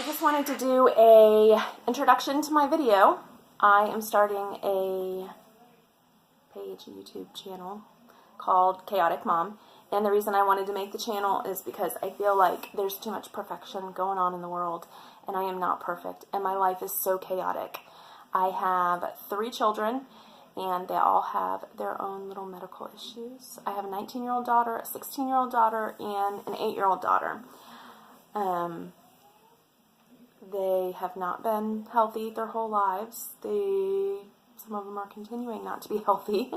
just wanted to do a introduction to my video. I am starting a YouTube channel called Chaotic Mom, and the reason I wanted to make the channel is because I feel like there's too much perfection going on in the world, and I am not perfect, and my life is so chaotic. I have 3 children, and they all have their own little medical issues. I have a 19-year-old daughter, a 16-year-old daughter, and an 8-year-old daughter. They have not been healthy their whole lives. Some of them are continuing not to be healthy.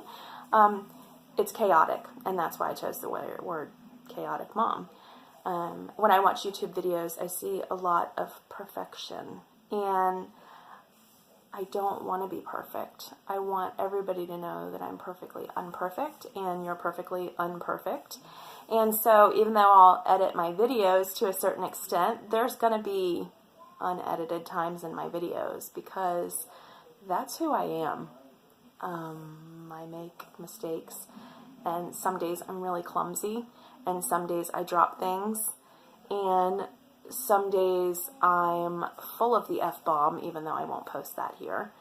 It's chaotic, and that's why I chose the word chaotic mom. When I watch YouTube videos, I see a lot of perfection, and I don't want to be perfect. I want everybody to know that I'm perfectly unperfect, and you're perfectly unperfect. And so even though I'll edit my videos to a certain extent, there's going to be unedited times in my videos because that's who I am. I make mistakes, and some days I'm really clumsy, and some days I drop things, and some days I'm full of the F-bomb, even though I won't post that here.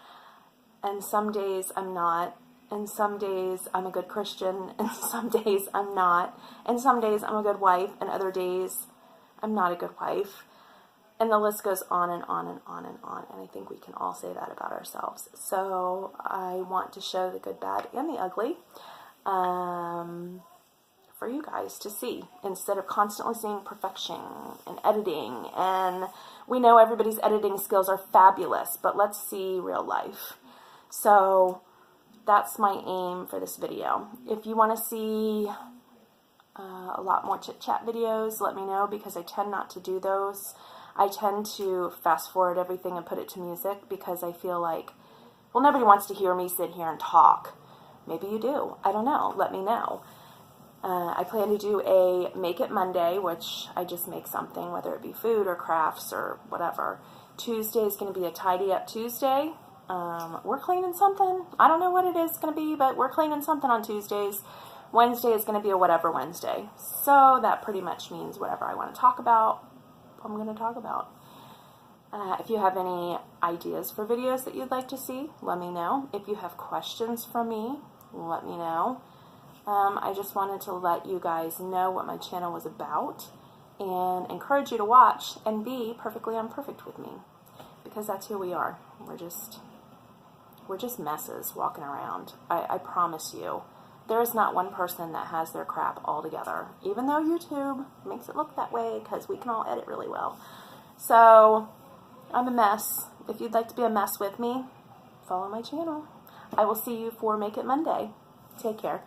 And some days I'm not, and some days I'm a good Christian, and some days I'm not, and some days I'm a good wife, and other days I'm not a good wife. And the list goes on and on and on and on, and I think we can all say that about ourselves. So I want to show the good, bad, and the ugly for you guys to see, instead of constantly seeing perfection and editing. And we know everybody's editing skills are fabulous, but let's see real life. So that's my aim for this video. If you want to see a lot more chit-chat videos, let me know, because I tend not to do those. I tend to fast forward everything and put it to music because I feel like, well, nobody wants to hear me sit here and talk. Maybe you do. I don't know. Let me know. I plan to do a Make It Monday, which I just make something, whether it be food or crafts or whatever. Tuesday is going to be a Tidy Up Tuesday. We're cleaning something. I don't know what it is going to be, but we're cleaning something on Tuesdays. Wednesday is going to be a whatever Wednesday. So that pretty much means whatever I want to talk about, I'm going to talk about. If you have any ideas for videos that you'd like to see, let me know. If you have questions for me, let me know. I just wanted to let you guys know what my channel was about and encourage you to watch and be perfectly unperfect with me, because that's who we are. We're just messes walking around. I promise you. There is not one person that has their crap all together, even though YouTube makes it look that way because we can all edit really well. So, I'm a mess. If you'd like to be a mess with me, follow my channel. I will see you for Make It Monday. Take care.